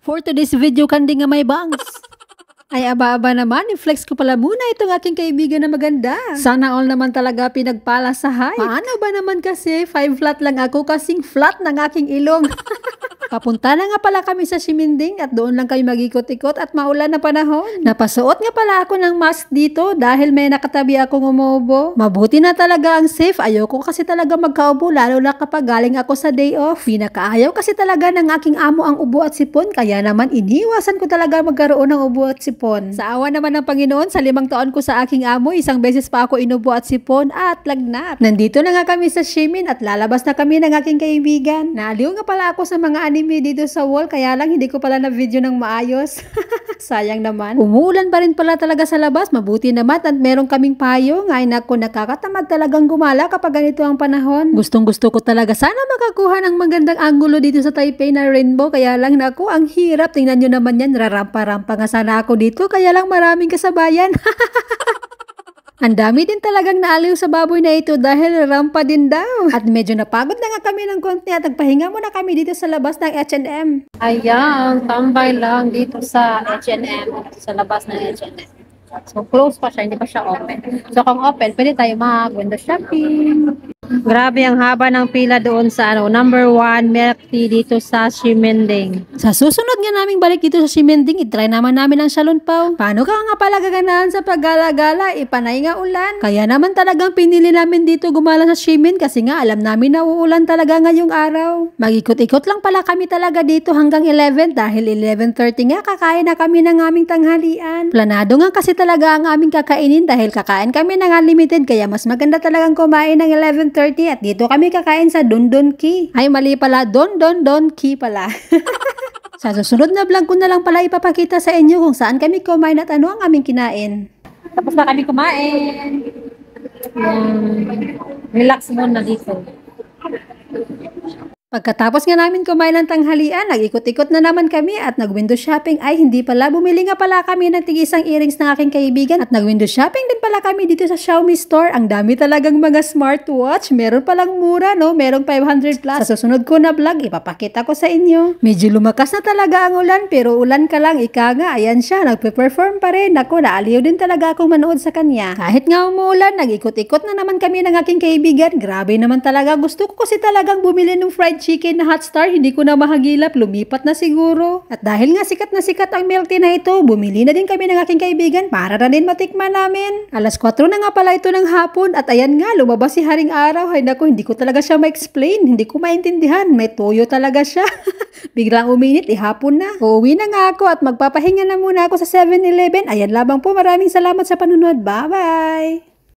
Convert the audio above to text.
For today's video kandi nga may bangs. Ay aba-aba naman, i-flex ko pala muna itong aking kaibigan na maganda. Sana all naman talaga pinagpala sa height. Paano ba naman kasi 5 flat lang ako kasing flat ng aking ilong. Papunta na nga pala kami sa Siminding at doon lang kayo mag-ikot-ikot at maulan na panahon. Napasuot nga pala ako ng mask dito dahil may nakatabi akong umuubo. Mabuti na talaga ang safe. Ayoko kasi talaga magkaubo lalo na kapag galing ako sa day off. Pinakaayaw kasi talaga ng aking amo ang ubo at sipon kaya naman iniwasan ko talaga magkaroon ng ubo at sipon. Sa awa naman ng Panginoon, sa 5 taon ko sa aking amo, isang beses pa ako inubo at sipon at lagnat. Nandito na nga kami sa Shimin at lalabas na kami ng aking kaibigan. Naaliw nga pala ako sa mga anime dito sa wall kaya lang hindi ko pala na video ng maayos. Sayang naman. Umuulan pa rin pala talaga sa labas. Mabuti naman at meron kaming payong. Ay naku, nakakatamad talagang gumala kapag ganito ang panahon. Gustong gusto ko talaga sana makakuha ng magandang angulo dito sa Taipei na rainbow. Kaya lang naku, ang hirap. Tingnan nyo naman yan. Rarampa-rampa nga sana ako dito. Kaya lang maraming kasabayan. Ang dami din talagang naaliw sa baboy na ito dahil rampa din daw. At medyo napagod na nga kami ng konti at nagpahinga muna kami dito sa labas ng H&M. Ayan, tambay lang dito sa H&M, sa labas ng H&M. So, close pa siya, hindi pa siya open. So, kung open, pwede tayo mag-window shopping. Grabe ang haba ng pila doon sa number 1 milk tea dito sa Siminding. Sa susunod nga naming balik dito sa Siminding, itry naman namin ang Salon Pao. Paano ka nga pala gaganahan sa paggala-gala? Ipanay nga ulan. Kaya naman talagang pinili namin dito gumala sa Simin kasi nga alam namin na uulan talaga ngayong araw. Mag-ikot-ikot lang pala kami talaga dito hanggang 11 dahil 11:30 nga kakain na kami ng aming tanghalian. Planado nga kasi talaga ang aming kakainin dahil kakain kami ng unlimited kaya mas maganda talagang kumain ng 11:30 at dito kami kakain sa Don Don Key. Ay mali pala, Don Key pala. Sa susunod na vlog ko na lang pala ipapakita sa inyo kung saan kami kumain at ano ang aming kinain. Tapos na kami kumain. Relax muna dito. Pagkatapos nga namin kumain ng tanghalian, nag-ikot-ikot na naman kami at nag-window shopping. Ay, hindi pala. Bumili nga pala kami ng tig-isang earrings ng aking kaibigan at nag-window shopping din pala kami dito sa Xiaomi store. Ang dami talagang mga smartwatch. Meron palang mura, no? Merong 500 plus. Sa susunod ko na vlog, ipapakita ko sa inyo. Medyo lumakas na talaga ang ulan, pero ulan ka lang, ika nga. Ayan siya, nagpe-perform pa rin. Ako, naaliw din talaga akong manood sa kanya. Kahit nga umuulan, nag-ikot-ikot na naman kami ng aking kaibigan. Grabe naman talaga. Gusto ko kasi talagang bumili ng fried chicken na Hotstar, hindi ko na mahagilap, lumipat na siguro. At dahil nga sikat na sikat ang milk tea na ito, bumili na din kami ng aking kaibigan para na din matikman namin. Alas 4 na nga pala ito ng hapon at ayan nga, lumabas si Haring Araw. Ay naku, hindi ko talaga siya ma-explain, hindi ko maintindihan, may toyo talaga siya. Biglang uminit, ihapon na. Uuwi na nga ako at magpapahinga na muna ako sa 7-Eleven. Ayan lamang po, maraming salamat sa panunod. Bye-bye!